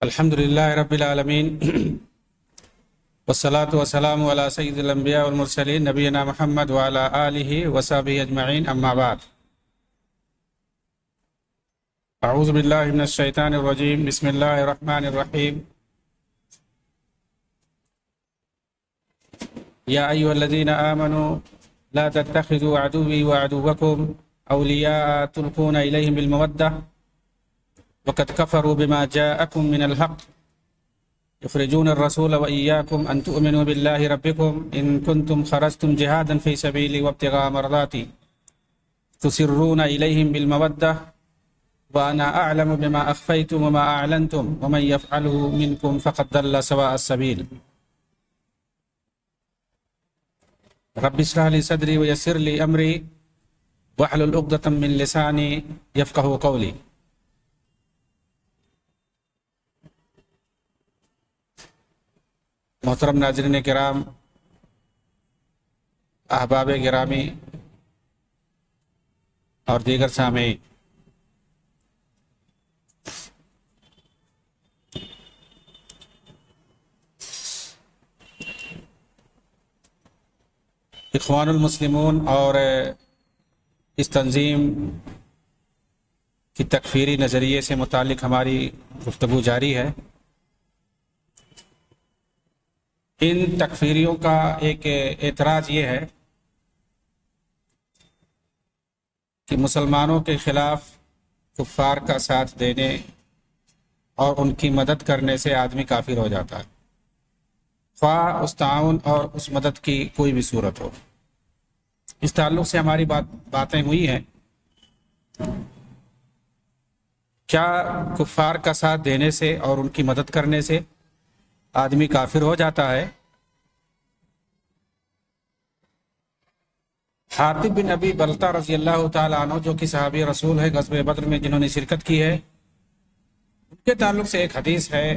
الحمد لله رب العالمين والصلاة والسلام على سيد الأنبياء والمرسلين نبينا محمد وعلى آله وصحبه أجمعين أما بعد أعوذ بالله من الشيطان الرجيم بسم الله الرحمن الرحيم يا أيها الذين آمنوا لا تتخذوا عدوي وعدوكم أولياء تلقون إليهم بالمودة وقد كفروا بما جاءكم من الحق يخرجون الرسول وإياكم أن تؤمنوا بالله ربكم إن كنتم خرجتم جهادا في سبيلي وابتغاء مرضاتي تسرون إليهم بالمودة وأنا أعلم بما أخفيتم وما أعلنتم ومن يفعله منكم فقد ضل سواء السبيل رب اشرح لي صدري ويسر لي أمري واحلل عقدة من لساني يفقهوا قولي. محترم ناظرین کرام، احباب گرامی اور دیگر سامعین، اخوان المسلمون اور اس تنظیم کی تکفیری نظریے سے متعلق ہماری گفتگو جاری ہے۔ ان تکفیریوں کا ایک اعتراض یہ ہے کہ مسلمانوں کے خلاف کفار کا ساتھ دینے اور ان کی مدد کرنے سے آدمی کافر ہو جاتا ہے، خواہ اس تعاون اور اس مدد کی کوئی بھی صورت ہو۔ اس تعلق سے ہماری باتیں ہوئی ہیں۔ کیا کفار کا ساتھ دینے سے اور ان کی مدد کرنے سے آدمی کافر ہو جاتا ہے؟ حاطب بن ابی بلتہ رضی اللہ تعالیٰ عنہ، جو کہ صحابی رسول ہے، غزوہ بدر میں جنہوں نے شرکت کی ہے، ان کے تعلق سے ایک حدیث ہے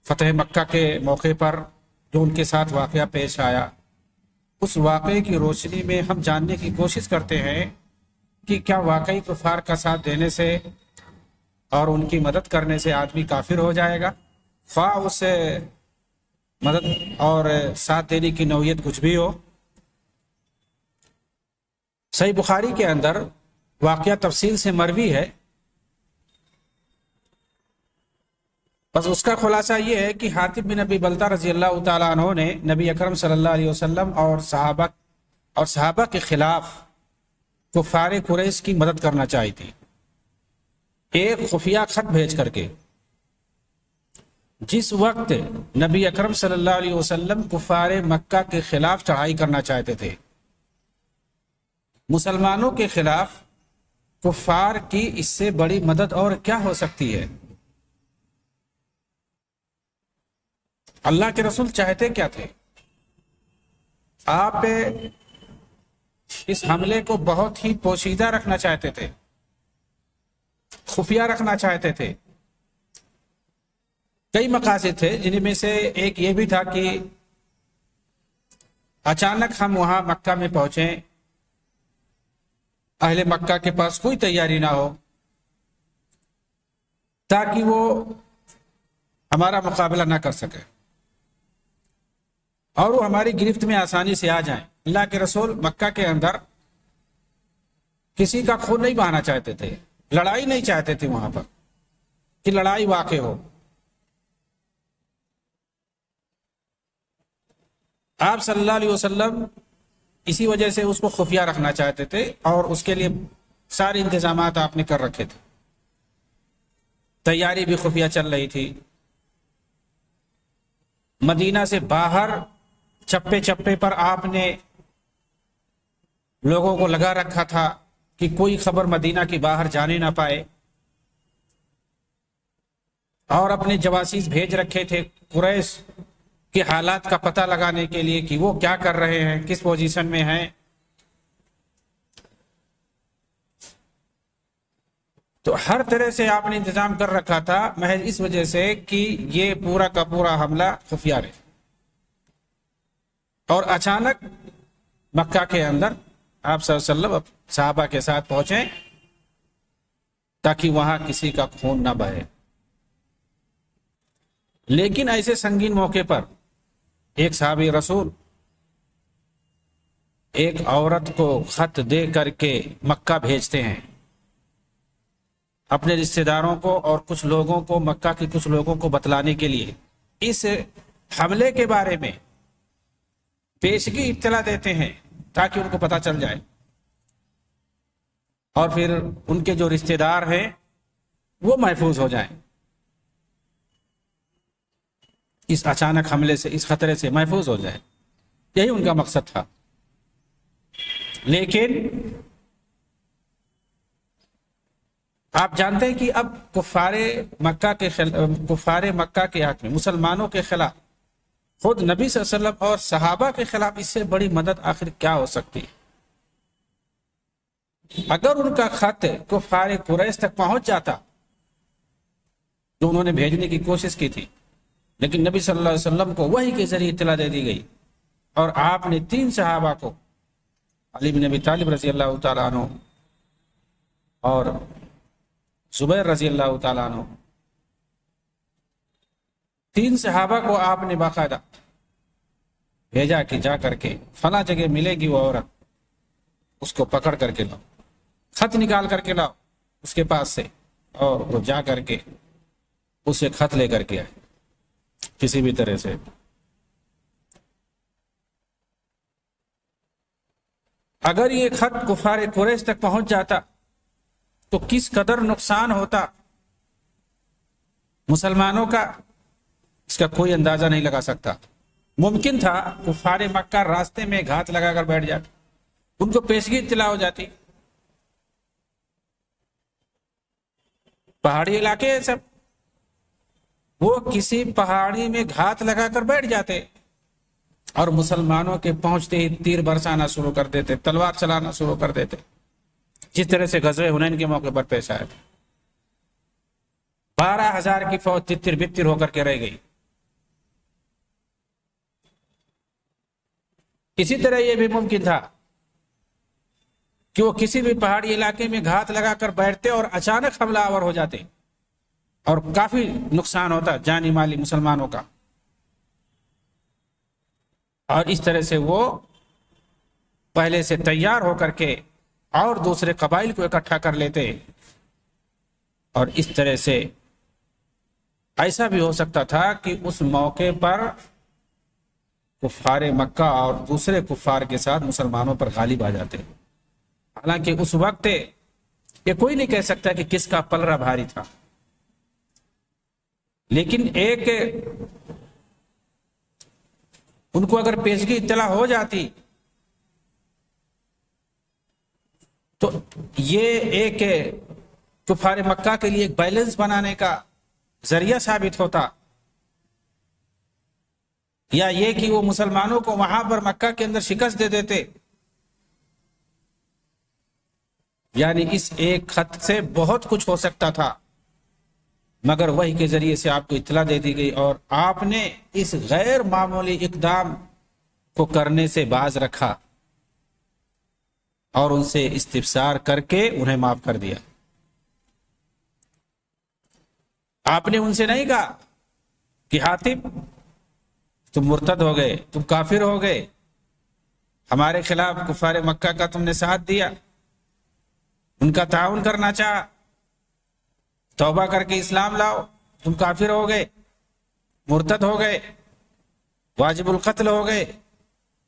فتح مکہ کے موقع پر جو ان کے ساتھ واقعہ پیش آیا۔ اس واقعے کی روشنی میں ہم جاننے کی کوشش کرتے ہیں کہ کیا واقعی کفار کا ساتھ دینے سے اور ان کی مدد کرنے سے آدمی کافر ہو جائے گا، خواہ اس سے مدد اور ساتھ دینے کی نوعیت کچھ بھی ہو۔ صحیح بخاری کے اندر واقعہ تفصیل سے مروی ہے، بس اس کا خلاصہ یہ ہے کہ حاطب بن ابی بلتہ رضی اللہ تعالیٰ عنہ نے نبی اکرم صلی اللہ علیہ وسلم اور صحابہ کے خلاف کفار قریش کی مدد کرنا چاہی تھی، ایک خفیہ خط بھیج کر کے۔ جس وقت نبی اکرم صلی اللہ علیہ وسلم کفار مکہ کے خلاف چڑھائی کرنا چاہتے تھے، مسلمانوں کے خلاف کفار کی اس سے بڑی مدد اور کیا ہو سکتی ہے؟ اللہ کے رسول چاہتے کیا تھے؟ آپ اس حملے کو بہت ہی پوشیدہ رکھنا چاہتے تھے، خفیہ رکھنا چاہتے تھے۔ کئی مقاصد تھے، جن میں سے ایک یہ بھی تھا کہ اچانک ہم وہاں مکہ میں پہنچیں، اہل مکہ کے پاس کوئی تیاری نہ ہو، تاکہ وہ ہمارا مقابلہ نہ کر سکے اور وہ ہماری گرفت میں آسانی سے آ جائیں۔ اللہ کے رسول مکہ کے اندر کسی کا خون نہیں بہانا چاہتے تھے، لڑائی نہیں چاہتے تھے وہاں پر کہ لڑائی واقع ہو۔ آپ صلی اللہ علیہ وسلم اسی وجہ سے اس کو خفیہ رکھنا چاہتے تھے اور اس کے لیے سارے انتظامات آپ نے کر رکھے تھے، تیاری بھی خفیہ چل رہی تھی۔ مدینہ سے باہر چپے چپے پر آپ نے لوگوں کو لگا رکھا تھا کہ کوئی خبر مدینہ کی باہر جانے نہ پائے، اور اپنے جواسیس بھیج رکھے تھے قریش کے حالات کا پتہ لگانے کے لیے کہ وہ کیا کر رہے ہیں، کس پوزیشن میں ہیں۔ تو ہر طرح سے آپ نے انتظام کر رکھا تھا، محض اس وجہ سے کہ یہ پورا کا پورا حملہ خفیہ رہے۔ اور اچانک مکہ کے اندر آپ صلی اللہ علیہ وسلم صحابہ کے ساتھ پہنچے تاکہ وہاں کسی کا خون نہ بہے۔ لیکن ایسے سنگین موقع پر ایک صحابی رسول ایک عورت کو خط دے کر کے مکہ بھیجتے ہیں اپنے رشتہ داروں کو اور کچھ لوگوں کو، مکہ کے کچھ لوگوں کو بتلانے کے لیے اس حملے کے بارے میں پیشگی اطلاع دیتے ہیں تاکہ ان کو پتہ چل جائے، اور پھر ان کے جو رشتہ دار ہیں وہ محفوظ ہو جائیں، اس اچانک حملے سے، اس خطرے سے محفوظ ہو جائے۔ یہی ان کا مقصد تھا۔ لیکن آپ جانتے ہیں کہ اب کفار مکہ کے حق میں، مسلمانوں کے خلاف، خود نبی صلی اللہ علیہ وسلم اور صحابہ کے خلاف اس سے بڑی مدد آخر کیا ہو سکتی ہے؟ اگر ان کا خط کفار قریش تک پہنچ جاتا جو انہوں نے بھیجنے کی کوشش کی تھی، لیکن نبی صلی اللہ علیہ وسلم کو وحی کے ذریعے اطلاع دے دی گئی، اور آپ نے 3 صحابہ کو، علی بن ابی طالب رضی اللہ تعالیٰ عنہ اور زبیر رضی اللہ تعالیٰ عنہ، 3 صحابہ کو آپ نے باقاعدہ بھیجا کہ جا کر کے فلاں جگہ ملے گی وہ عورت، اس کو پکڑ کر کے لاؤ، خط نکال کر کے لاؤ اس کے پاس سے، اور وہ جا کر کے اسے خط لے کر کے آئے کسی بھی طرح سے۔ اگر یہ خط کفار قریش تک پہنچ جاتا تو کس قدر نقصان ہوتا مسلمانوں کا، اس کا کوئی اندازہ نہیں لگا سکتا۔ ممکن تھا کفار مکہ راستے میں گھات لگا کر بیٹھ جاتے، ان کو پیشگی اطلاع ہو جاتی۔ پہاڑی علاقے ہیں سب، وہ کسی پہاڑی میں گھات لگا کر بیٹھ جاتے اور مسلمانوں کے پہنچتے ہی تیر برسانا شروع کر دیتے، تلوار چلانا شروع کر دیتے، جس طرح سے غزوہ حنین کے موقع پر پیش آئے تھے۔ 12,000 کی فوج تتر بتر ہو کر کے رہ گئی۔ اسی طرح یہ بھی ممکن تھا کہ وہ کسی بھی پہاڑی علاقے میں گھات لگا کر بیٹھتے اور اچانک حملہ آور ہو جاتے اور کافی نقصان ہوتا جانی مالی مسلمانوں کا، اور اس طرح سے وہ پہلے سے تیار ہو کر کے اور دوسرے قبائل کو اکٹھا کر لیتے، اور اس طرح سے ایسا بھی ہو سکتا تھا کہ اس موقع پر کفار مکہ اور دوسرے کفار کے ساتھ مسلمانوں پر غالب آ جاتے۔ حالانکہ اس وقت یہ کوئی نہیں کہہ سکتا کہ کس کا پلڑا بھاری تھا، لیکن ایک ان کو اگر پیشگی اطلاع ہو جاتی تو یہ ایک کفار مکہ کے لیے ایک بیلنس بنانے کا ذریعہ ثابت ہوتا، یا یہ کہ وہ مسلمانوں کو وہاں پر مکہ کے اندر شکست دے دیتے۔ یعنی اس ایک خط سے بہت کچھ ہو سکتا تھا، مگر وحی کے ذریعے سے آپ کو اطلاع دے دی گئی، اور آپ نے اس غیر معمولی اقدام کو کرنے سے باز رکھا اور ان سے استفسار کر کے انہیں معاف کر دیا۔ آپ نے ان سے نہیں کہا کہ حاتب تم مرتد ہو گئے، تم کافر ہو گئے، ہمارے خلاف کفار مکہ کا تم نے ساتھ دیا، ان کا تعاون کرنا چاہا، توبہ کر کے اسلام لاؤ، تم کافر ہو گئے، مرتد ہو گئے، واجب القتل ہو گئے۔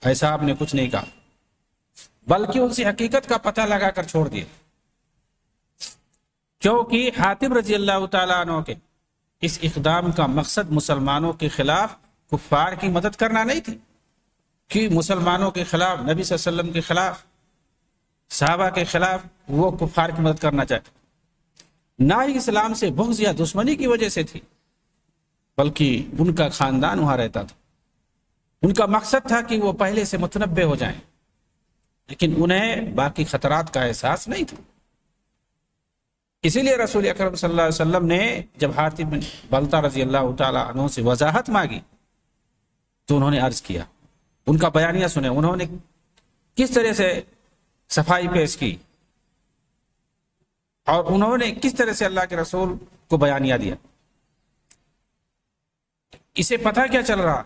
ایسا آپ نے کچھ نہیں کہا، بلکہ ان سے حقیقت کا پتہ لگا کر چھوڑ دیا، کیونکہ حاتب رضی اللہ تعالیٰ عنہ کے اس اقدام کا مقصد مسلمانوں کے خلاف کفار کی مدد کرنا نہیں تھی، کہ مسلمانوں کے خلاف، نبی صلی اللہ علیہ وسلم کے خلاف، صحابہ کے خلاف وہ کفار کی مدد کرنا چاہتے، نہ ہی اسلام سے بغض یا دشمنی کی وجہ سے تھی، بلکہ ان کا خاندان وہاں رہتا تھا، ان کا مقصد تھا کہ وہ پہلے سے متنبع ہو جائیں، لیکن انہیں باقی خطرات کا احساس نہیں تھا۔ اسی لیے رسول اکرم صلی اللہ علیہ وسلم نے جب حاتب بن بلتہ رضی اللہ تعالیٰ عنہ سے وضاحت مانگی تو انہوں نے عرض کیا، ان کا بیانیہ سنیں، انہوں نے کس طرح سے صفائی پیش کی اور انہوں نے کس طرح سے اللہ کے رسول کو بیانیہ دیا۔ اسے پتہ کیا چل رہا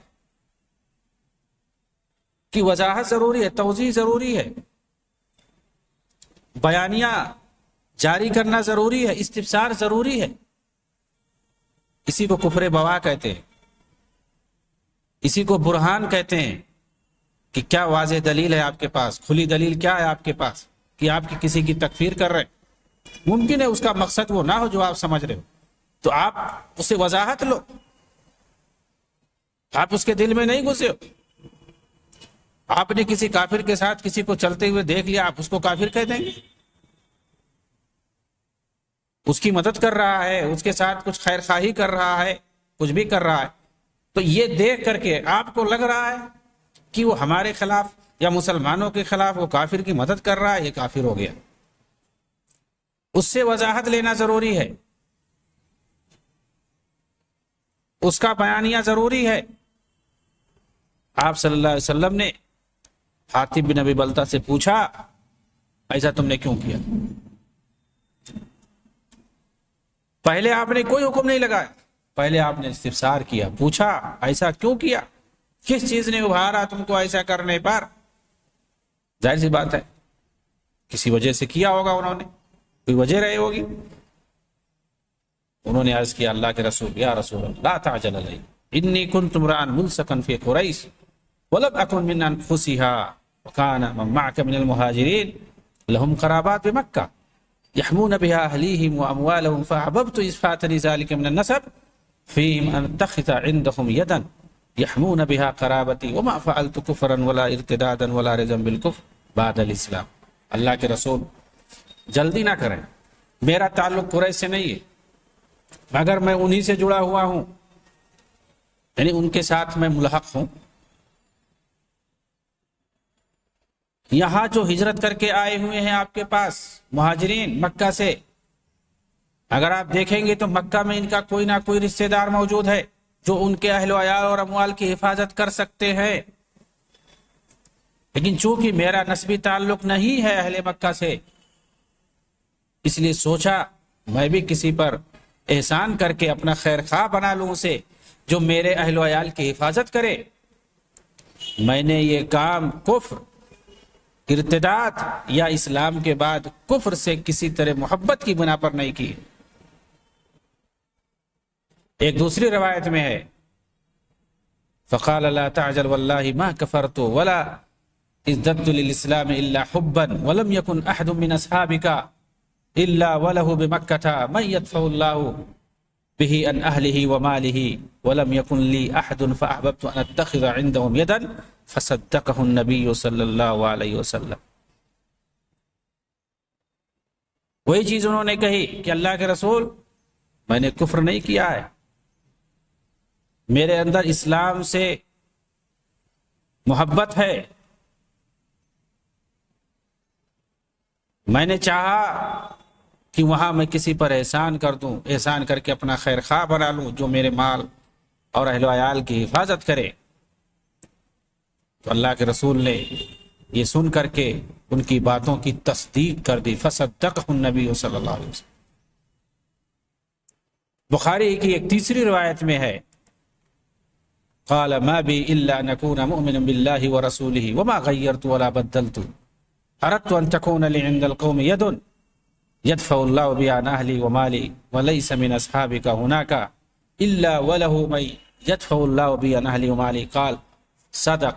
کہ وضاحت ضروری ہے، توضیح ضروری ہے، بیانیہ جاری کرنا ضروری ہے، استفسار ضروری ہے۔ اسی کو کفر بوا کہتے ہیں، اسی کو برہان کہتے ہیں کہ کیا واضح دلیل ہے آپ کے پاس، کھلی دلیل کیا ہے آپ کے پاس کہ آپ کی کسی کی تکفیر کر رہے ہیں۔ ممکن ہے اس کا مقصد وہ نہ ہو جو آپ سمجھ رہے ہو، تو آپ اسے وضاحت لو، آپ اس کے دل میں نہیں گھسے ہو۔ آپ نے کسی کافر کے ساتھ کسی کو چلتے ہوئے دیکھ لیا، آپ اس کو کافر کہہ دیں گے؟ اس کی مدد کر رہا ہے، اس کے ساتھ کچھ خیر خواہی کر رہا ہے، کچھ بھی کر رہا ہے، تو یہ دیکھ کر کے آپ کو لگ رہا ہے کہ وہ ہمارے خلاف یا مسلمانوں کے خلاف وہ کافر کی مدد کر رہا ہے، یہ کافر ہو گیا۔ اس سے وضاحت لینا ضروری ہے، اس کا بیانیہ ضروری ہے۔ آپ صلی اللہ علیہ وسلم نے حاتب بن ابی بلتہ سے پوچھا، ایسا تم نے کیوں کیا؟ پہلے آپ نے کوئی حکم نہیں لگایا، پہلے آپ نے استفسار کیا، پوچھا ایسا کیوں کیا، کس چیز نے ابھارا تم کو ایسا کرنے پر؟ ظاہر سی بات ہے کسی وجہ سے کیا ہوگا، انہوں نے کوئی وجہ رہی ہوگی۔ انہوں نے عرض کیا، اللہ کے رسول، یا رسول اللہ لا تعجل علی انی کنت امرأ ملصقا فی قریش ولم اکن من انفسها وکان من معک من المہاجرین لهم قرابات بمکہ يحمون بها أهليهم وأموالهم فأحببت إذ فاتني ذلك من النسب فيهم أن أتخذ عندهم يدا يحمون بها قرابتي وما فعلت كفرا ولا ارتدادا ولا رضا بالكفر بعد الإسلام۔ اللہ کے رسول جلدی نہ کریں، میرا تعلق قریش سے نہیں ہے، مگر میں انہی سے جڑا ہوا ہوں، یعنی ان کے ساتھ میں ملحق ہوں۔ یہاں جو ہجرت کر کے آئے ہوئے ہیں آپ کے پاس مہاجرین مکہ سے، اگر آپ دیکھیں گے تو مکہ میں ان کا کوئی نہ کوئی رشتہ دار موجود ہے جو ان کے اہل و عیال اور اموال کی حفاظت کر سکتے ہیں، لیکن چونکہ میرا نسبی تعلق نہیں ہے اہل مکہ سے، اس لیے سوچا میں بھی کسی پر احسان کر کے اپنا خیر خواہ بنا لوں اسے جو میرے اہل و عیال کی حفاظت کرے۔ میں نے یہ کام کفر، ارتداد یا اسلام کے بعد کفر سے کسی طرح محبت کی بنا پر نہیں کی۔ ایک دوسری روایت میں ہے، فقال لا تعجل واللہ ما کفرت ولا ازددت للاسلام الا حبا ولم يكن احد من اصحابك الا وله بمکہ من يدفع الله به عن اهله وماله ولم يكن لي احد فاحببت ان اتخذ عندهم يدا فصدقه النبی صلی اللہ علیہ وسلم۔ وہی چیز انہوں نے کہی کہ اللہ کے رسول میں نے کفر نہیں کیا ہے، میرے اندر اسلام سے محبت ہے، میں نے چاہا کہ وہاں میں کسی پر احسان کر دوں، احسان کر کے اپنا خیر خواہ بنا لوں جو میرے مال اور اہل و عیال کی حفاظت کرے۔ تو اللہ کے رسول نے یہ سن کر کے ان کی باتوں کی تصدیق کر دی، فصدقہ النبی صلی اللہ علیہ وسلم۔ بخاری کی ایک تیسری روایت میں ہے، قال ما بی الا ان اکون مؤمنا باللہ ورسولہ وما غیرت ولا بدلت اردت ان تکون لی عند القوم ید يدفع الله بها عن اهلي ومالي وليس من اصحابك هناك الا وله من يدفع الله بها عن اهلي ومالي قال صدق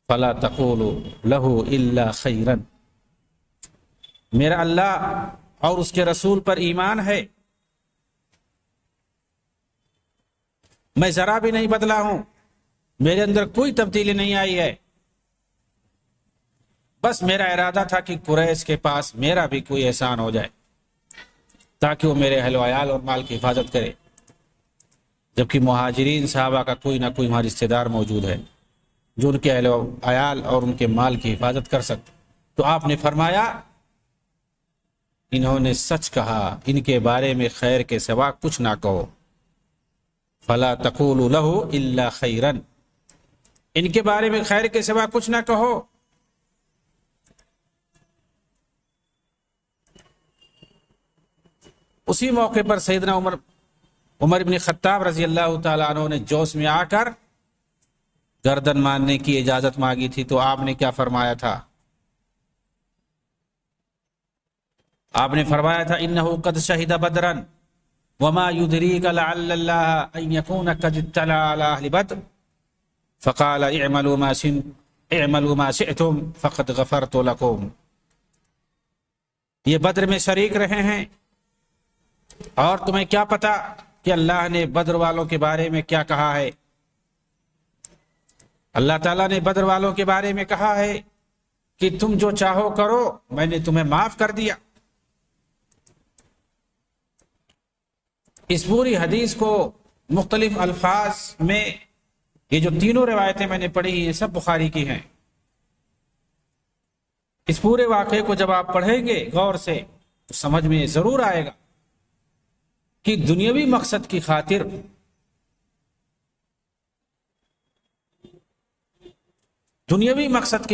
فلا تقولوا له الا خيرا۔ میرا اللہ اور اس کے رسول پر ایمان ہے، میں ذرا بھی نہیں بدلا ہوں، میرے اندر کوئی تبدیلی نہیں آئی ہے، بس میرا ارادہ تھا کہ قریش کے پاس میرا بھی کوئی احسان ہو جائے تاکہ وہ میرے اہل و عیال اور مال کی حفاظت کرے، جبکہ مہاجرین صحابہ کا کوئی نہ کوئی وہاں رشتہ دار موجود ہے جو ان کے اہل و عیال اور ان کے مال کی حفاظت کر سکتے۔ تو آپ نے فرمایا انہوں نے سچ کہا، ان کے بارے میں خیر کے سوا کچھ نہ کہو، فلا تقولوا له الا خیرا، ان کے بارے میں خیر کے سوا کچھ نہ کہو۔ اسی موقع پر سیدنا عمر عمر بن خطاب رضی اللہ تعالیٰ عنہ نے جوش میں آ کر گردن مارنے کی اجازت مانگی تھی تو آپ نے کیا فرمایا تھا؟ آپ نے فرمایا تھا انہو قد شہد بدرا وما یدریک لعل اللہ ان یکون قد اطلع علی اہل بدر فقال اعملوا ما شئتم فقد غفرت لکم. یہ بدر میں شریک رہے ہیں اور تمہیں کیا پتا کہ اللہ نے بدر والوں کے بارے میں کیا کہا ہے. اللہ تعالیٰ نے بدر والوں کے بارے میں کہا ہے کہ تم جو چاہو کرو، میں نے تمہیں معاف کر دیا. اس پوری حدیث کو مختلف الفاظ میں، یہ جو تینوں روایتیں میں نے پڑھی یہ سب بخاری کی ہیں. اس پورے واقعے کو جب آپ پڑھیں گے غور سے تو سمجھ میں ضرور آئے گا کہ دنیاوی مقصد کی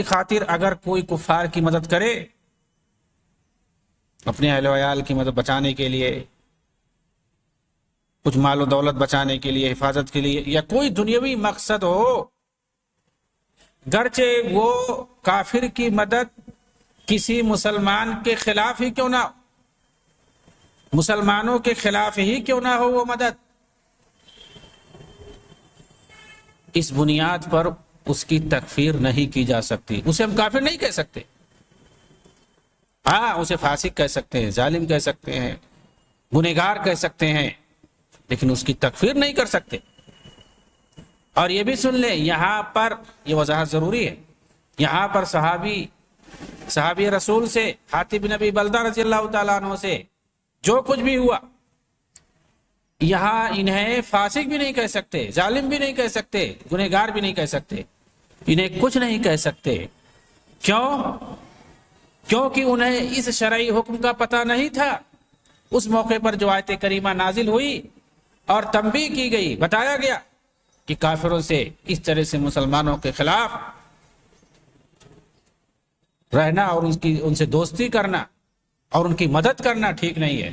خاطر اگر کوئی کفار کی مدد کرے، اپنے اہل و عیال کی مدد بچانے کے لیے، کچھ مال و دولت بچانے کے لیے، حفاظت کے لیے، یا کوئی دنیاوی مقصد ہو، گرچہ وہ کافر کی مدد کسی مسلمان کے خلاف ہی کیوں نہ ہو، مسلمانوں کے خلاف ہی کیوں نہ ہو وہ مدد، اس بنیاد پر اس کی تکفیر نہیں کی جا سکتی. اسے ہم کافر نہیں کہہ سکتے، ہاں اسے فاسق کہہ سکتے ہیں، ظالم کہہ سکتے ہیں، گنہگار کہہ سکتے ہیں، لیکن اس کی تکفیر نہیں کر سکتے. اور یہ بھی سن لیں، یہاں پر یہ وضاحت ضروری ہے، یہاں پر صحابی رسول سے حاتب بن ابی بلتع رضی اللہ تعالیٰ عنہ سے جو کچھ بھی ہوا، یہاں انہیں فاسق بھی نہیں کہہ سکتے، ظالم بھی نہیں کہہ سکتے، گنہگار بھی نہیں کہہ سکتے، انہیں کچھ نہیں کہہ سکتے. کیونکہ انہیں اس شرعی حکم کا پتہ نہیں تھا. اس موقع پر جو آیت کریمہ نازل ہوئی اور تنبیہ کی گئی، بتایا گیا کہ کافروں سے اس طرح سے مسلمانوں کے خلاف رہنا اور ان سے دوستی کرنا اور ان کی مدد کرنا ٹھیک نہیں ہے.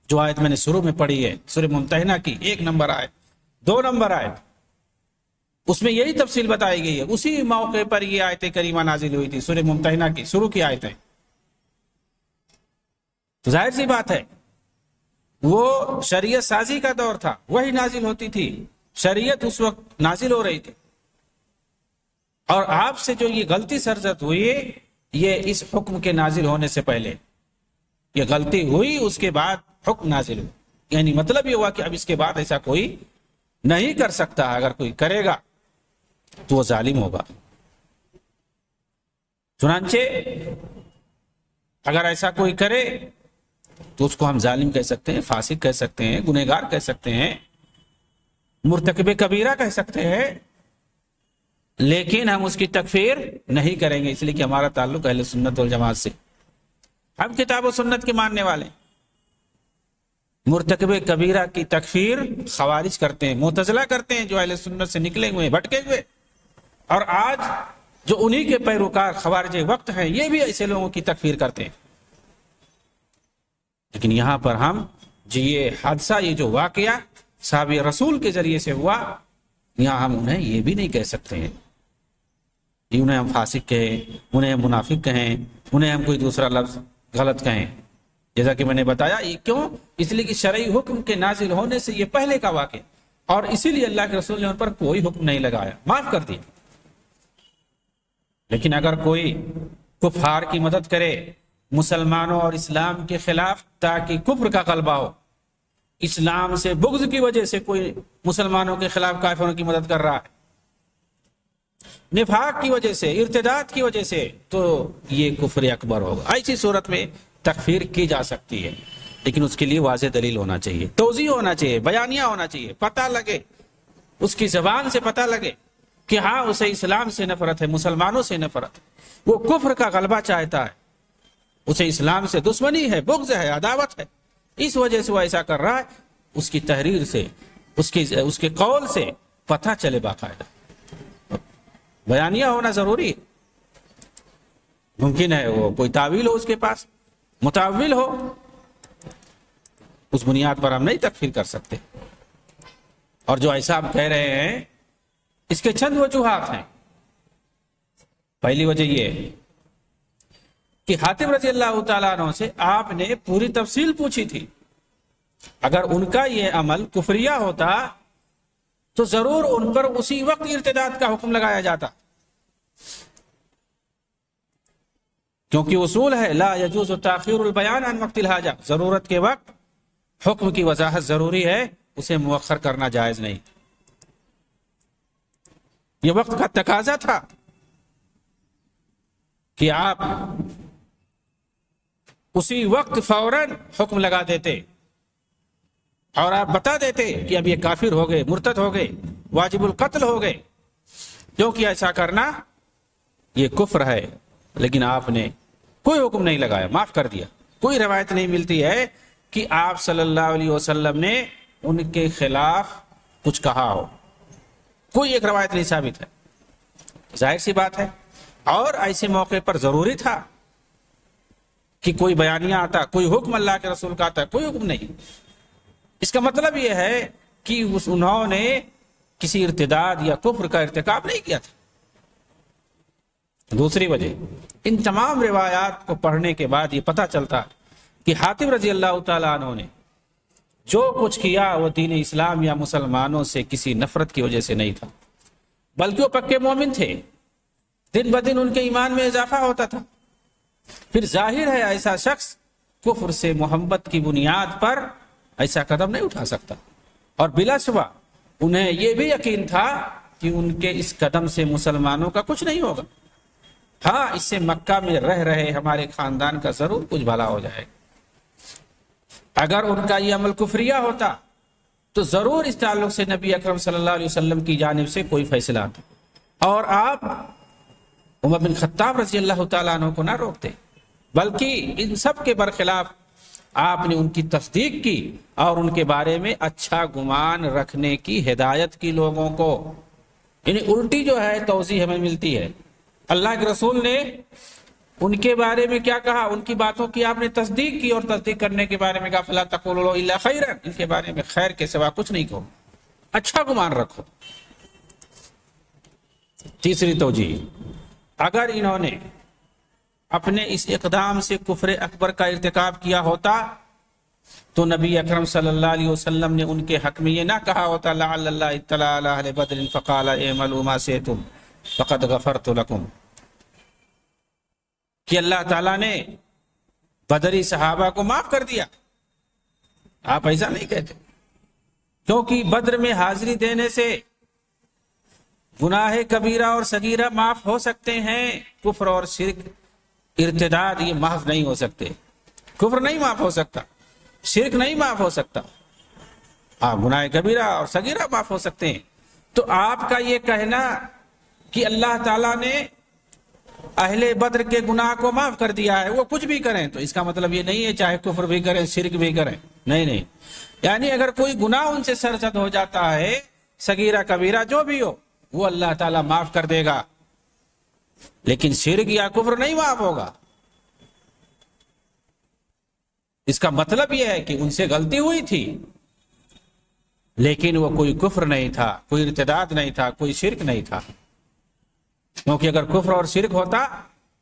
جو آیت میں نے شروع میں پڑھی ہے سورہ ممتحنہ کی 1 نمبر آیت، 2 نمبر آیت، اس میں یہی تفصیل بتائی گئی ہے. اسی موقع پر یہ آیت کریمہ نازل ہوئی تھی، سورہ ممتحنہ کی شروع کی آیتیں. تو ظاہر سی بات ہے وہ شریعت سازی کا دور تھا، وہی نازل ہوتی تھی، شریعت اس وقت نازل ہو رہی تھی. اور آپ سے جو یہ غلطی سرزد ہوئی، یہ اس حکم کے نازل ہونے سے پہلے یہ غلطی ہوئی، اس کے بعد حکم نازل ہو. یعنی مطلب یہ ہوا کہ اب اس کے بعد ایسا کوئی نہیں کر سکتا. اگر کوئی کرے گا تو وہ ظالم ہوگا. چنانچہ اگر ایسا کوئی کرے تو اس کو ہم ظالم کہہ سکتے ہیں، فاسق کہہ سکتے ہیں، گنہگار کہہ سکتے ہیں، مرتکب کبیرہ کہہ سکتے ہیں، لیکن ہم اس کی تکفیر نہیں کریں گے، اس لیے کہ ہمارا تعلق اہل سنت والجماعت سے، ہم کتاب و سنت کے ماننے والے. مرتکب کبیرہ کی تکفیر خوارج کرتے ہیں، معتزلہ کرتے ہیں، جو اہل سنت سے نکلے ہوئے، بھٹکے ہوئے. اور آج جو انہی کے پیروکار خوارج وقت ہیں، یہ بھی ایسے لوگوں کی تکفیر کرتے ہیں. لیکن یہاں پر ہم یہ حادثہ، یہ جو واقعہ صحابی رسول کے ذریعے سے ہوا، یہاں ہم انہیں یہ بھی نہیں کہہ سکتے ہیں کہ انہیں ہم فاسق کہیں، انہیں ہم منافق کہیں، انہیں ہم کوئی دوسرا لفظ غلط کہیں. جیسا کہ میں نے بتایا، یہ کیوں؟ اس لیے کہ شرعی حکم کے نازل ہونے سے یہ پہلے کا واقعہ، اور اسی لیے اللہ کے رسول نے ان پر کوئی حکم نہیں لگایا، معاف کر دیا. لیکن اگر کوئی کفار کی مدد کرے مسلمانوں اور اسلام کے خلاف تاکہ کفر کا غلبہ ہو، اسلام سے بغض کی وجہ سے کوئی مسلمانوں کے خلاف کافروں کی مدد کر رہا ہے، نفاق کی وجہ سے، ارتداد کی وجہ سے، تو یہ کفر اکبر ہوگا. ایسی صورت میں تکفیر کی جا سکتی ہے، لیکن اس کے لیے واضح دلیل ہونا چاہیے، توضیح ہونا چاہیے، بیانیہ ہونا چاہیے، پتہ لگے، اس کی زبان سے پتہ لگے کہ ہاں اسے اسلام سے نفرت ہے، مسلمانوں سے نفرت ہے، وہ کفر کا غلبہ چاہتا ہے، اسے اسلام سے دشمنی ہے، بغض ہے، عداوت ہے، اس وجہ سے وہ ایسا کر رہا ہے. اس کی تحریر سے، اس کے قول سے پتہ چلے. باقاعدہ بیانیہ ہونا ضروری ہے. ممکن ہے وہ کوئی تعویل ہو، اس کے پاس متاول ہو، اس بنیاد پر ہم نہیں تکفیر کر سکتے۔ اور جو ایسا آپ کہہ رہے ہیں اس کے چند وجوہات ہیں۔ پہلی وجہ یہ ہے کہ حاتم رضی اللہ تعالیٰ عنہ سے آپ نے پوری تفصیل پوچھی تھی، اگر ان کا یہ عمل کفریہ ہوتا تو ضرور ان پر اسی وقت ارتداد کا حکم لگایا جاتا، کیونکہ اصول ہے لا یجوز تاخیر البیان عن وقت الحاجہ، ضرورت کے وقت حکم کی وضاحت ضروری ہے، اسے مؤخر کرنا جائز نہیں۔ یہ وقت کا تقاضا تھا کہ آپ اسی وقت فوراً حکم لگا دیتے اور آپ بتا دیتے کہ اب یہ کافر ہو گئے، مرتد ہو گئے، واجب القتل ہو گئے، کیونکہ ایسا کرنا یہ کفر ہے۔ لیکن آپ نے کوئی حکم نہیں لگایا، معاف کر دیا۔ کوئی روایت نہیں ملتی ہے کہ آپ صلی اللہ علیہ وسلم نے ان کے خلاف کچھ کہا ہو، کوئی ایک روایت نہیں ثابت ہے۔ ظاہر سی بات ہے، اور ایسے موقع پر ضروری تھا کہ کوئی بیانیہ آتا، کوئی حکم اللہ کے رسول کا آتا، کوئی حکم نہیں۔ اس کا مطلب یہ ہے کہ انہوں نے کسی ارتداد یا کفر کا ارتکاب نہیں کیا تھا۔ دوسری وجہ، ان تمام روایات کو پڑھنے کے بعد یہ پتہ چلتا کہ حاتم رضی اللہ تعالیٰ عنہ نے جو کچھ کیا وہ دین اسلام یا مسلمانوں سے کسی نفرت کی وجہ سے نہیں تھا، بلکہ وہ پکے مومن تھے، دن بدن ان کے ایمان میں اضافہ ہوتا تھا۔ پھر ظاہر ہے ایسا شخص کفر سے محبت کی بنیاد پر ایسا قدم نہیں اٹھا سکتا، اور بلا شبہ انہیں یہ بھی یقین تھا کہ ان کے اس قدم سے مسلمانوں کا کچھ نہیں ہوگا۔ ہاں، اس سے مکہ میں رہ رہے ہمارے خاندان کا ضرور کچھ بھلا ہو جائے۔ اگر ان کا یہ عمل کفریہ ہوتا تو ضرور اس تعلق سے نبی اکرم صلی اللہ علیہ وسلم کی جانب سے کوئی فیصلہ آتا، اور آپ عمر بن خطاب رضی اللہ تعالیٰ عنہ کو نہ روکتے، بلکہ ان سب کے برخلاف آپ نے ان کی تصدیق کی اور ان کے بارے میں اچھا گمان رکھنے کی ہدایت کی لوگوں کو۔ یعنی الٹی جو ہے توضیح ہمیں ملتی ہے، اللہ کے رسول نے ان کے بارے میں کیا کہا، ان کی باتوں کی آپ نے تصدیق کی، اور تصدیق کرنے کے بارے میں کہا فَلَا تَقُولُوا إِلَّا خَيْرًا، ان کے بارے میں خیر کے سوا کچھ نہیں کہو، اچھا گمان رکھو۔ تیسری توجیہ، اگر انہوں نے اپنے اس اقدام سے کفر اکبر کا ارتکاب کیا ہوتا تو نبی اکرم صلی اللہ علیہ وسلم نے ان کے حق میں یہ نہ کہا ہوتا لعل اللہ اطلع علی اہل بدر فقال اعملوا ما شئتم فقد غفرت لکم، کہ اللہ تعالیٰ نے بدری صحابہ کو معاف کر دیا۔ آپ ایسا نہیں کہتے، کیونکہ بدر میں حاضری دینے سے گناہ کبیرہ اور صغیرہ معاف ہو سکتے ہیں، کفر اور شرک ارتداد یہ معاف نہیں ہو سکتے۔ کفر نہیں معاف ہو سکتا، شرک نہیں معاف ہو سکتا، گناہ کبیرہ اور صغیرہ معاف ہو سکتے ہیں۔ تو آپ کا یہ کہنا کہ اللہ تعالیٰ نے اہل بدر کے گناہ کو معاف کر دیا ہے، وہ کچھ بھی کریں، تو اس کا مطلب یہ نہیں ہے چاہے کفر بھی کریں شرک بھی کریں، نہیں، یعنی اگر کوئی گناہ ان سے سرزد ہو جاتا ہے، صغیرہ کبیرہ جو بھی ہو، وہ اللہ تعالیٰ معاف کر دے گا، لیکن شرک یا کفر نہیں معاف ہوگا۔ اس کا مطلب یہ ہے کہ ان سے غلطی ہوئی تھی، لیکن وہ کوئی کفر نہیں تھا، کوئی ارتداد نہیں تھا، کوئی شرک نہیں تھا۔ کیونکہ اگر کفر اور شرک ہوتا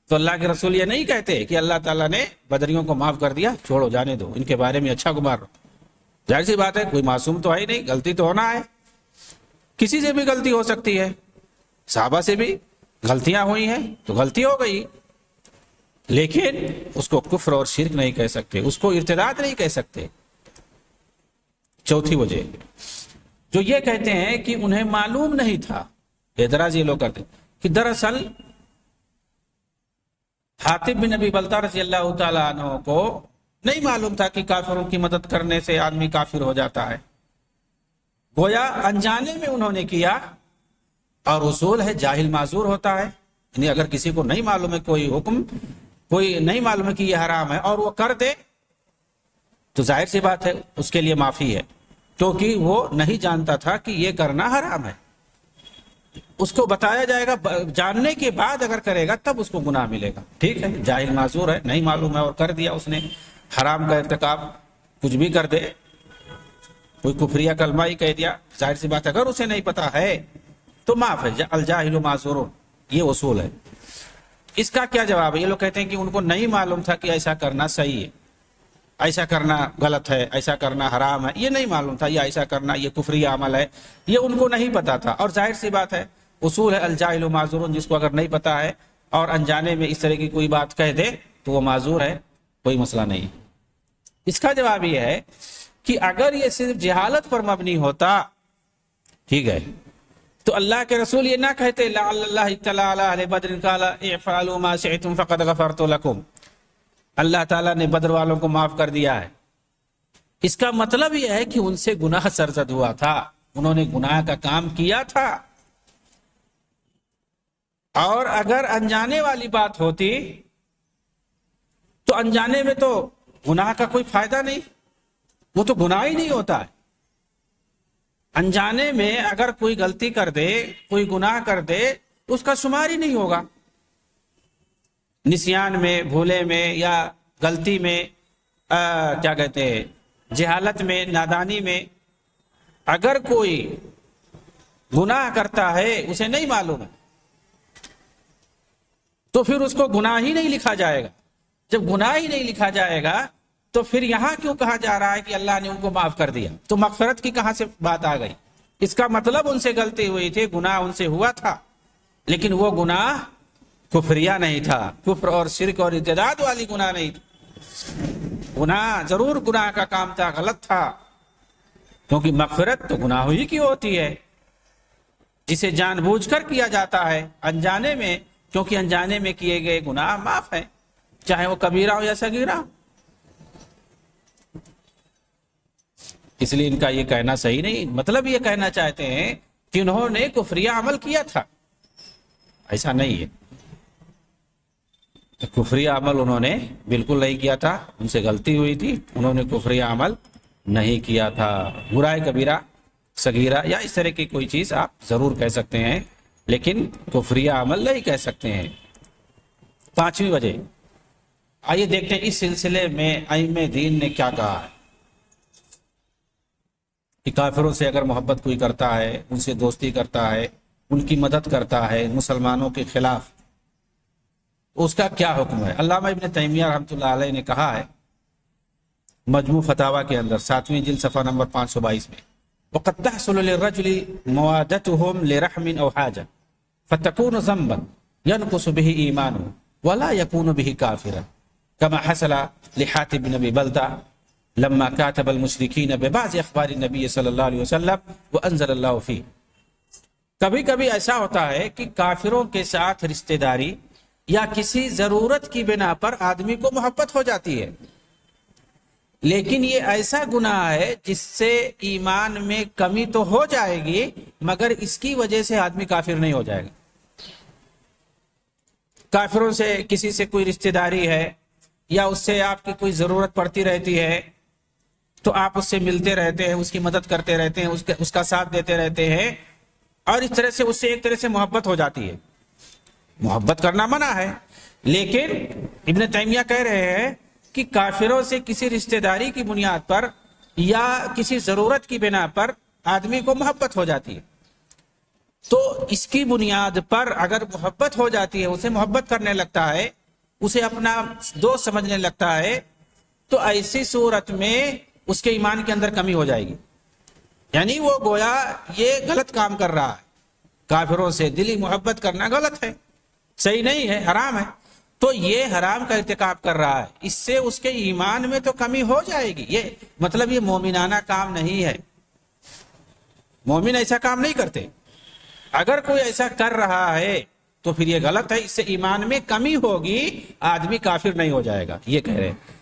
تو اللہ کے رسول یہ نہیں کہتے کہ اللہ تعالیٰ نے بدریوں کو معاف کر دیا، چھوڑو جانے دو، ان کے بارے میں اچھا گمان رہو۔ ظاہر سی بات ہے، کوئی معصوم تو ہے ہی نہیں، غلطی تو ہونا ہے، کسی سے بھی غلطی ہو سکتی ہے، صحابہ سے بھی غلطیاں ہوئی ہیں تو غلطی ہو گئی، لیکن اس کو کفر اور شرک نہیں کہہ سکتے، اس کو ارتداد نہیں کہہ سکتے۔ چوتھی وجہ، جو یہ کہتے ہیں کہ انہیں معلوم نہیں تھا، اعتراض یہ لوگ کرتے ہیں کہ دراصل حاتب بن ابی بلتہ رضی اللہ تعالیٰ عنہ کو نہیں معلوم تھا کہ کافروں کی مدد کرنے سے آدمی کافر ہو جاتا ہے، گویا انجانے میں انہوں نے کیا، اور اصول ہے جاہل معذور ہوتا ہے، یعنی اگر کسی کو نہیں معلوم ہے کوئی حکم، کوئی نہیں معلوم ہے کہ یہ حرام ہے اور وہ کر دے تو ظاہر سی بات ہے اس کے لیے معافی ہے، کیونکہ وہ نہیں جانتا تھا کہ یہ کرنا حرام ہے۔ اس کو بتایا جائے گا، جاننے کے بعد اگر کرے گا تب اس کو گناہ ملے گا، ٹھیک ہے، جاہل معذور ہے، نہیں معلوم ہے اور کر دیا اس نے حرام کا ارتکاب، کچھ بھی کر دے کوئی کفریہ کلمہ ہی کہہ دیا، ظاہر سی بات اگر اسے نہیں پتا ہے تو معاف ہے، الجاہل معذور، یہ اصول ہے۔ اس کا کیا جواب ہے؟ یہ لوگ کہتے ہیں کہ ان کو نہیں معلوم تھا کہ ایسا کرنا صحیح ہے، ایسا کرنا غلط ہے، ایسا کرنا حرام ہے، یہ نہیں معلوم تھا، یا ایسا کرنا یہ کفری عمل ہے، یہ ان کو نہیں پتا تھا۔ اور ظاہر سی بات ہے، اصول ہے الجاہل معذور، جس کو اگر نہیں پتا ہے اور انجانے میں اس طرح کی کوئی بات کہہ دے تو وہ معذور ہے، کوئی مسئلہ نہیں۔ اس کا جواب یہ ہے کہ اگر یہ صرف جہالت پر مبنی ہوتا، ٹھیک ہے، تو اللہ کے رسول یہ نہ کہتے لعل اللہ اطلع علی اہل بدر قال افعلوا ما شئتم فقد غفرت لكم، اللہ تعالیٰ نے بدر والوں کو معاف کر دیا ہے۔ اس کا مطلب یہ ہے کہ ان سے گناہ سرزد ہوا تھا، انہوں نے گناہ کا کام کیا تھا، اور اگر انجانے والی بات ہوتی تو انجانے میں تو گناہ کا کوئی فائدہ نہیں، وہ تو گناہ ہی نہیں ہوتا ہے۔ انجانے میں اگر کوئی غلطی کر دے، کوئی گناہ کر دے، اس کا شمار ہی نہیں ہوگا۔ نسیان میں، بھولے میں، یا غلطی میں، کیا کہتے ہیں، جہالت میں، نادانی میں، اگر کوئی گناہ کرتا ہے اسے نہیں معلوم ہے تو پھر اس کو گناہ ہی نہیں لکھا جائے گا۔ جب گناہ ہی نہیں لکھا جائے گا تو پھر یہاں کیوں کہا جا رہا ہے کہ اللہ نے ان کو معاف کر دیا؟ تو مغفرت کی کہاں سے بات آ گئی؟ اس کا مطلب ان سے غلطی ہوئی تھی، گناہ ان سے ہوا تھا، لیکن وہ گناہ کفریہ نہیں تھا، کفر اور شرک اور ارتداد والی گناہ نہیں تھی۔ گناہ ضرور گناہ کا کام تھا، غلط تھا، کیونکہ مغفرت تو گناہ ہی کی ہوتی ہے، جسے جان بوجھ کر کیا جاتا ہے، انجانے میں، کیونکہ انجانے میں کیے گئے گناہ معاف ہیں، چاہے وہ کبیرہ ہو یا صغیرہ۔ اس لیے ان کا یہ کہنا صحیح نہیں، مطلب یہ کہنا چاہتے ہیں کہ انہوں نے کفریہ عمل کیا تھا، ایسا نہیں ہے، کفریہ عمل انہوں نے بالکل نہیں کیا تھا، ان سے غلطی ہوئی تھی، انہوں نے کفریہ عمل نہیں کیا تھا۔ برائے کبیرہ، صغیرہ یا اس طرح کی کوئی چیز آپ ضرور کہہ سکتے ہیں، لیکن کفریہ عمل نہیں کہہ سکتے ہیں۔ پانچویں وجہ، آئیے دیکھتے ہیں اس سلسلے میں ائمہ دین نے کیا کہا ہے کہ کافروں سے اگر محبت کوئی کرتا ہے، ان سے دوستی کرتا ہے، ان کی مدد کرتا ہے مسلمانوں کے خلاف، اس کا کیا حکم ہے؟ علامہ ابن تیمیہ رحمۃ اللہ علیہ نے کہا ہے مجموع فتاویٰ کے اندر 7ویں جلد صفحہ نمبر 522 میں، وَقَدْ تَحْصُلُ لِلرَّجُلِ مُوَادَتُهُمْ لِرَحْمٍ أَوْ حَاجَةٍ فَتَكُونُ ذَنْبًا يَنْقُصُ بِهِ إِيمَانُهُ وَلَا يَكُونُ بِهِ كَافِرًا كما حصل لحاتب بن ابي بلتع لما كاتب المشركين ببعض اخبار النبي صلی اللہ علیہ وسلم وانزل اللہ فيه۔ کبھی کبھی ایسا ہوتا ہے کہ کافروں کے ساتھ رشتہ داری یا کسی ضرورت کی بنا پر آدمی کو محبت ہو جاتی ہے، لیکن یہ ایسا گناہ ہے جس سے ایمان میں کمی تو ہو جائے گی، مگر اس کی وجہ سے آدمی کافر نہیں ہو جائے گا۔ کافروں سے کسی سے کوئی رشتہ داری ہے یا اس سے آپ کی کوئی ضرورت پڑتی رہتی ہے تو آپ اس سے ملتے رہتے ہیں، اس کی مدد کرتے رہتے ہیں، اس کا ساتھ دیتے رہتے ہیں، اور اس طرح سے اس سے ایک طرح سے محبت ہو جاتی ہے۔ محبت کرنا منع ہے، لیکن ابن تیمیہ کہہ رہے ہیں کہ کافروں سے کسی رشتہ داری کی بنیاد پر یا کسی ضرورت کی بنا پر آدمی کو محبت ہو جاتی ہے، تو اس کی بنیاد پر اگر محبت ہو جاتی ہے، اسے محبت کرنے لگتا ہے، اسے اپنا دوست سمجھنے لگتا ہے، تو ایسی صورت میں اس کے ایمان کے اندر کمی ہو جائے گی، یعنی وہ گویا یہ غلط کام کر رہا ہے۔ کافروں سے دلی محبت کرنا غلط ہے، صحیح نہیں ہے، حرام ہے، تو یہ حرام کا ارتکاب کر رہا ہے، اس سے اس کے ایمان میں تو کمی ہو جائے گی۔ یہ مطلب یہ مومنانہ کام نہیں ہے، مومن ایسا کام نہیں کرتے۔ اگر کوئی ایسا کر رہا ہے تو پھر یہ غلط ہے، اس سے ایمان میں کمی ہوگی، آدمی کافر نہیں ہو جائے گا، یہ کہہ رہے ہیں۔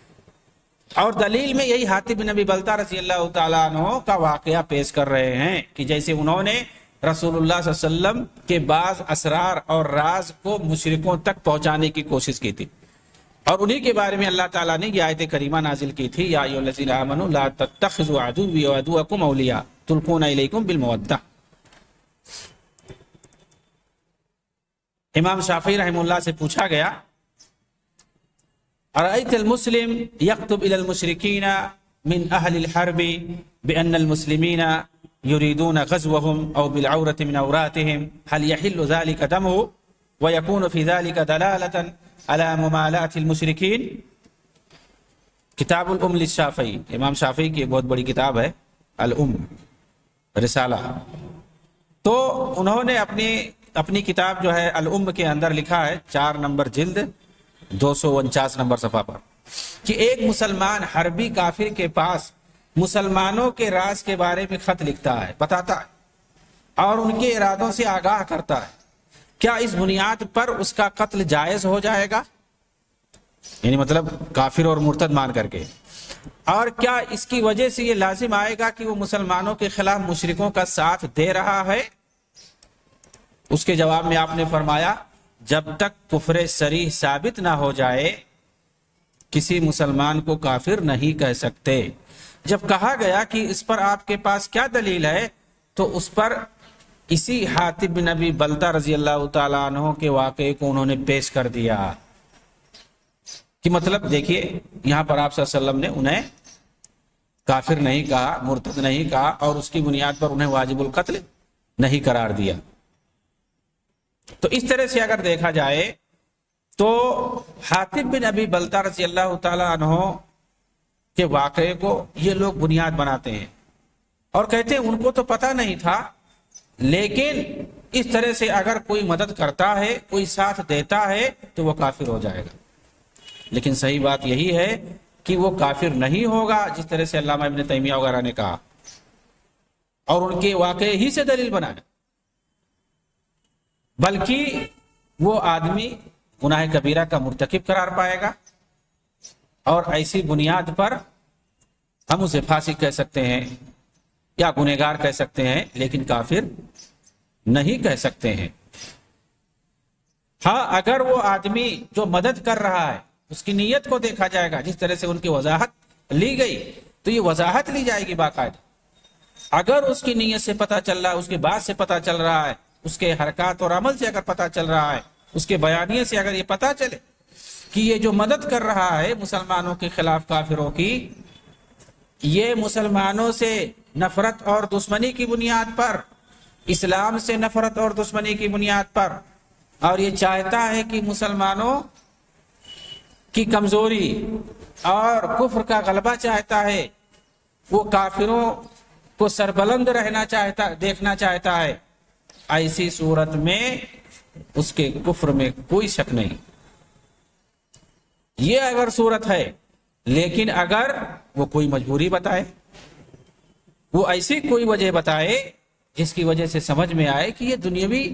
اور دلیل میں یہی حاتب بن ابی بلتع رضی اللہ تعالیٰ عنہ کا واقعہ پیش کر رہے ہیں کہ جیسے انہوں نے رسول اللہ صلی اللہ علیہ وسلم کے بعض اسرار اور راز کو مشرکوں تک پہنچانے کی کوشش کی تھی، اور انہی کے بارے میں اللہ تعالیٰ نے یہ آیت کریمہ نازل کی تھی، یا ایھا الذین آمنوا لا تتخذوا عدوی وعدوکم اولیاء تلقون الیکم بالمودۃ۔ امام شافعی رحمہ اللہ سے پوچھا گیا، ارأیت المسلم یکتب الی المشرکین من أهل الحرب بأن المسلمين يريدون غزوهم أو بالعورة من عوراتهم هل يحل ذلك دمه ويكون في ذلك دلالة على ممالاة المشركين؟ کتاب الام للشافعی، امام شافعی کی ایک بہت بڑی کتاب ہے الام رسالہ. تو انہوں نے اپنی کتاب جو ہے الام کے اندر لکھا ہے 4 نمبر جلد 249 نمبر صفحہ پر کہ ایک مسلمان حربی کافر کے پاس مسلمانوں کے راز کے بارے میں خط لکھتا ہے، بتاتا ہے اور ان کے ارادوں سے آگاہ کرتا ہے، کیا اس بنیاد پر اس کا قتل جائز ہو جائے گا؟ یعنی مطلب کافر اور مرتد مان کر کے. اور کیا اس کی وجہ سے یہ لازم آئے گا کہ وہ مسلمانوں کے خلاف مشرکوں کا ساتھ دے رہا ہے؟ اس کے جواب میں آپ نے فرمایا جب تک کفر صریح ثابت نہ ہو جائے کسی مسلمان کو کافر نہیں کہہ سکتے. جب کہا گیا کہ اس پر آپ کے پاس کیا دلیل ہے تو اس پر اسی حاتب بن ابی بلتہ رضی اللہ تعالیٰ عنہ کے واقعے کو انہوں نے پیش کر دیا کہ مطلب دیکھیے یہاں پر آپ صلی اللہ علیہ وسلم نے انہیں کافر نہیں کہا، مرتد نہیں کہا اور اس کی بنیاد پر انہیں واجب القتل نہیں قرار دیا. تو اس طرح سے اگر دیکھا جائے تو حاتب بن ابی بلتہ رضی اللہ تعالیٰ عنہ کے واقعے کو یہ لوگ بنیاد بناتے ہیں اور کہتے ہیں ان کو تو پتہ نہیں تھا، لیکن اس طرح سے اگر کوئی مدد کرتا ہے، کوئی ساتھ دیتا ہے تو وہ کافر ہو جائے گا. لیکن صحیح بات یہی ہے کہ وہ کافر نہیں ہوگا جس طرح سے علامہ ابن تیمیہ وغیرہ نے کہا اور ان کے واقعے ہی سے دلیل بنایا، بلکہ وہ آدمی گناہ کبیرہ کا مرتکب قرار پائے گا اور ایسی بنیاد پر ہم اسے فاسق کہہ سکتے ہیں یا گنہگار کہہ سکتے ہیں لیکن کافر نہیں کہہ سکتے ہیں. ہاں اگر وہ آدمی جو مدد کر رہا ہے اس کی نیت کو دیکھا جائے گا، جس طرح سے ان کی وضاحت لی گئی تو یہ وضاحت لی جائے گی باقاعدہ. اگر اس کی نیت سے پتہ چل رہا ہے، اس کے بات سے پتہ چل رہا ہے، اس کے حرکات اور عمل سے اگر پتہ چل رہا ہے، اس کے بیانیے سے اگر یہ پتہ چلے کہ یہ جو مدد کر رہا ہے مسلمانوں کے خلاف کافروں کی، یہ مسلمانوں سے نفرت اور دشمنی کی بنیاد پر، اسلام سے نفرت اور دشمنی کی بنیاد پر، اور یہ چاہتا ہے کہ مسلمانوں کی کمزوری اور کفر کا غلبہ چاہتا ہے، وہ کافروں کو سربلند رہنا چاہتا، دیکھنا چاہتا ہے، ایسی صورت میں اس کے کفر میں کوئی شک نہیں. یہ اگر صورت ہے، لیکن اگر وہ کوئی مجبوری بتائے، وہ ایسی کوئی وجہ بتائے جس کی وجہ سے سمجھ میں آئے کہ یہ دنیاوی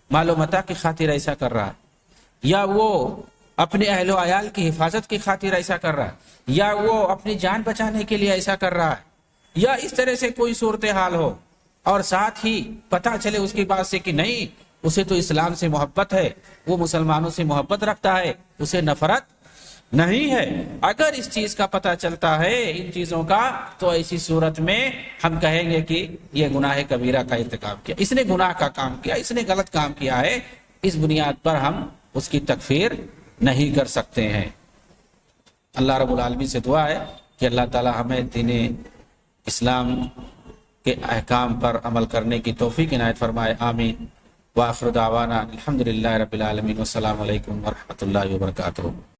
مال و متاع کی خاطر ایسا کر رہا ہے، یا وہ اپنے اہل و عیال کی حفاظت کی خاطر ایسا کر رہا ہے، یا وہ اپنی جان بچانے کے لیے ایسا کر رہا ہے، یا اس طرح سے کوئی صورتحال ہو اور ساتھ ہی پتہ چلے اس کی بات سے کہ نہیں اسے تو اسلام سے محبت ہے، وہ مسلمانوں سے محبت رکھتا ہے، اسے نفرت نہیں ہے. اگر اس چیز کا پتہ چلتا ہے ان چیزوں کا تو ایسی صورت میں ہم کہیں گے کہ یہ گناہ کبیرہ کا ارتکاب کیا، اس نے گناہ کا کام کیا، اس نے غلط کام کیا ہے. اس بنیاد پر ہم اس کی تکفیر نہیں کر سکتے ہیں. اللہ رب العالمین سے دعا ہے کہ اللہ تعالی ہمیں دین اسلام کے احکام پر عمل کرنے کی توفیق عنایت فرمائے. آمین. وآخر دعوانا الحمدللہ رب العالمین والسلام علیکم ورحمۃ اللہ وبرکاتہ.